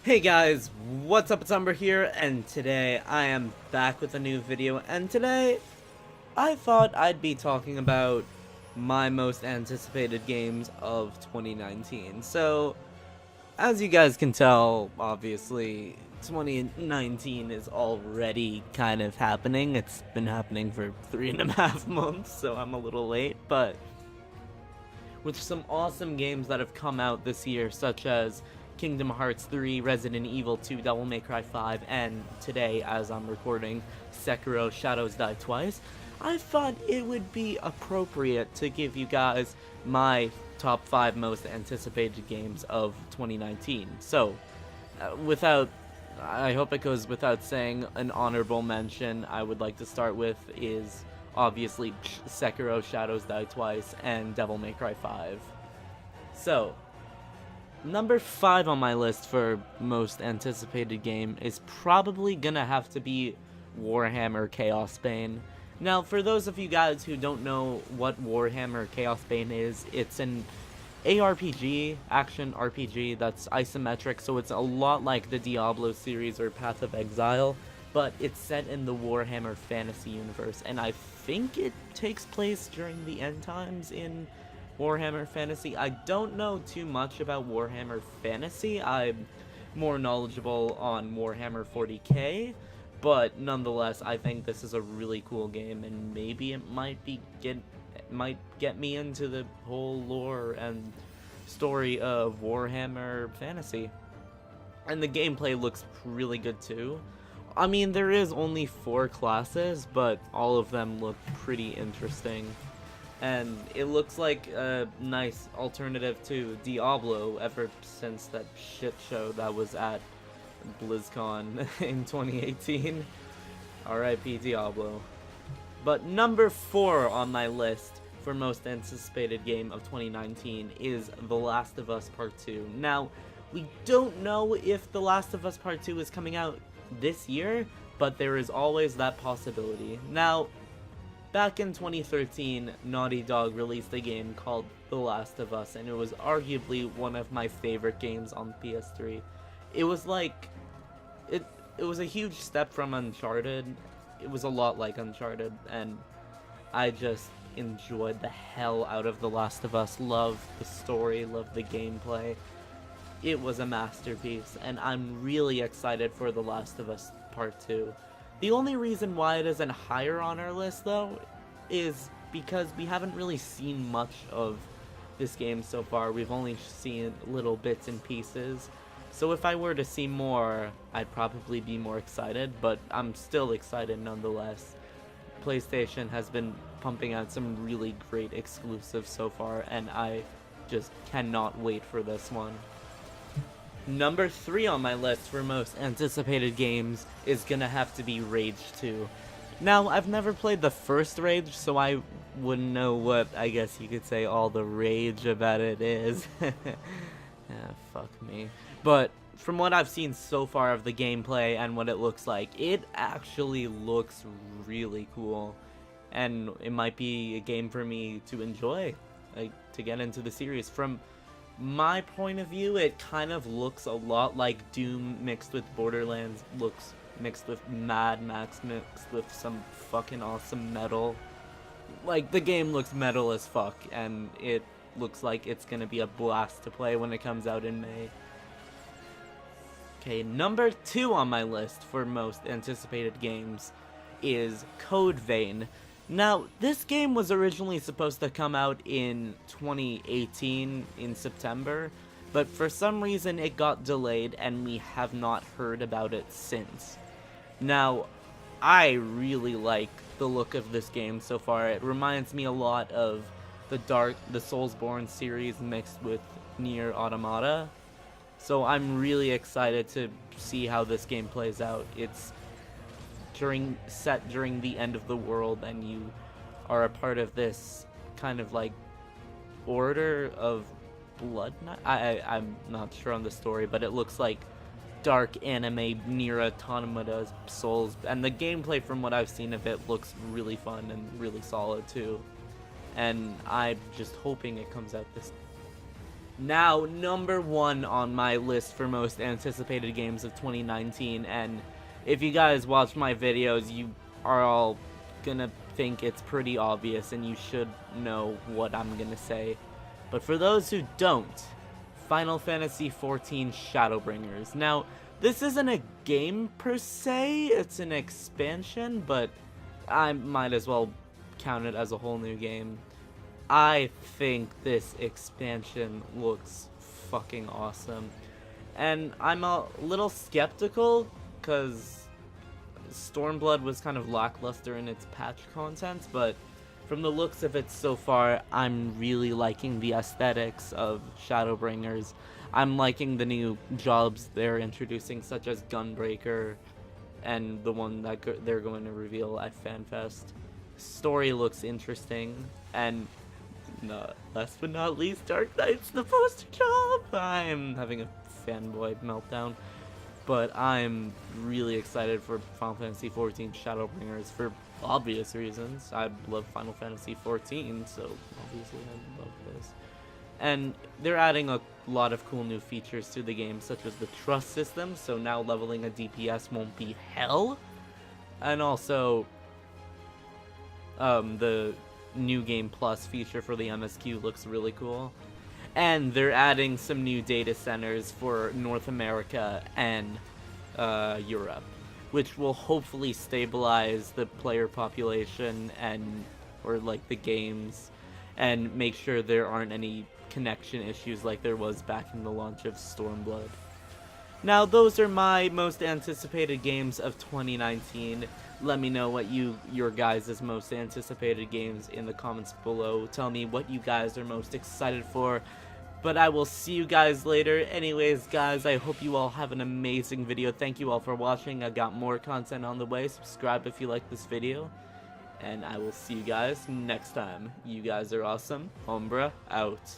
Hey guys, what's up? It's Umbruhh here, and today I am back with a new video, and today I thought I'd be talking about my most anticipated games of 2019. So, as you guys can tell, obviously, 2019 is already kind of happening. It's been happening for 3.5 months, so I'm a little late, but with some awesome games that have come out this year, such as Kingdom Hearts 3, Resident Evil 2, Devil May Cry 5, and today, as I'm recording, Sekiro Shadows Die Twice, I thought it would be appropriate to give you guys my top 5 most anticipated games of 2019. So, I hope it goes without saying, an honorable mention I would like to start with is obviously Sekiro Shadows Die Twice and Devil May Cry 5. So, number 5 on my list for most anticipated game is probably gonna have to be Warhammer Chaos Bane. Now, for those of you guys who don't know what Warhammer Chaos Bane is, it's an ARPG, action RPG that's isometric, so it's a lot like the Diablo series or Path of Exile, but it's set in the Warhammer fantasy universe, and I think it takes place during the end times in Warhammer Fantasy. I don't know too much about Warhammer Fantasy. I'm more knowledgeable on Warhammer 40k, but nonetheless, I think this is a really cool game, and maybe it might get me into the whole lore and story of Warhammer Fantasy. And the gameplay looks really good too. I mean, there is only 4 classes, but all of them look pretty interesting. And it looks like a nice alternative to Diablo ever since that shit show that was at BlizzCon in 2018. RIP Diablo. But number 4 on my list for most anticipated game of 2019 is The Last of Us Part 2. Now, we don't know if The Last of Us Part 2 is coming out this year, but there is always that possibility. Now, back in 2013, Naughty Dog released a game called The Last of Us, and it was arguably one of my favorite games on PS3. It was like, it was a huge step from Uncharted. It was a lot like Uncharted, and I just enjoyed the hell out of The Last of Us. Loved the story, loved the gameplay. It was a masterpiece, and I'm really excited for The Last of Us Part 2. The only reason why it isn't higher on our list, though, is because we haven't really seen much of this game so far. We've only seen little bits and pieces. So if I were to see more, I'd probably be more excited, but I'm still excited nonetheless. PlayStation has been pumping out some really great exclusives so far, and I just cannot wait for this one. Number 3 on my list for most anticipated games is gonna have to be Rage 2. Now, I've never played the first Rage, so I wouldn't know what, I guess you could say, all the rage about it is. Fuck me. But from what I've seen so far of the gameplay and what it looks like, it actually looks really cool. And it might be a game for me to enjoy, like, to get into the series. From my point of view, it kind of looks a lot like Doom mixed with Borderlands, looks mixed with Mad Max, mixed with some fucking awesome metal. Like, the game looks metal as fuck, and it looks like it's gonna be a blast to play when it comes out in May. Okay, number 2 on my list for most anticipated games is Code Vein. Now, this game was originally supposed to come out in 2018 in September, but for some reason it got delayed and we have not heard about it since. Now, I really like the look of this game so far. It reminds me a lot of the Soulsborne series mixed with Nier Automata. So I'm really excited to see how this game plays out. It's set during the end of the world, and you are a part of this kind of like order of blood. I'm not sure on the story, but it looks like dark anime Nier Automata Souls, and the gameplay from what I've seen of it looks really fun and really solid too. And I'm just hoping it comes out this. Now, number 1 on my list for most anticipated games of 2019, and if you guys watch my videos, you are all gonna think it's pretty obvious and you should know what I'm gonna say. But for those who don't, Final Fantasy XIV Shadowbringers. Now, this isn't a game per se, it's an expansion, but I might as well count it as a whole new game. I think this expansion looks fucking awesome. And I'm a little skeptical, because Stormblood was kind of lackluster in its patch content, but from the looks of it so far, I'm really liking the aesthetics of Shadowbringers. I'm liking the new jobs they're introducing, such as Gunbreaker, and the one that they're going to reveal at FanFest. Story looks interesting, and last but not least, Dark Knight's the poster job! I'm having a fanboy meltdown. But I'm really excited for Final Fantasy XIV Shadowbringers for obvious reasons. I love Final Fantasy XIV, so obviously I love this. And they're adding a lot of cool new features to the game, such as the trust system, so now leveling a DPS won't be hell. And also, the New Game Plus feature for the MSQ looks really cool. And they're adding some new data centers for North America and Europe, which will hopefully stabilize the player population or like the games, and make sure there aren't any connection issues like there was back in the launch of Stormblood. Now, those are my most anticipated games of 2019. Let me know what your guys' most anticipated games in the comments below. Tell me what you guys are most excited for. But I will see you guys later. Anyways, guys, I hope you all have an amazing video. Thank you all for watching. I've got more content on the way. Subscribe if you like this video. And I will see you guys next time. You guys are awesome. Umbruhh out.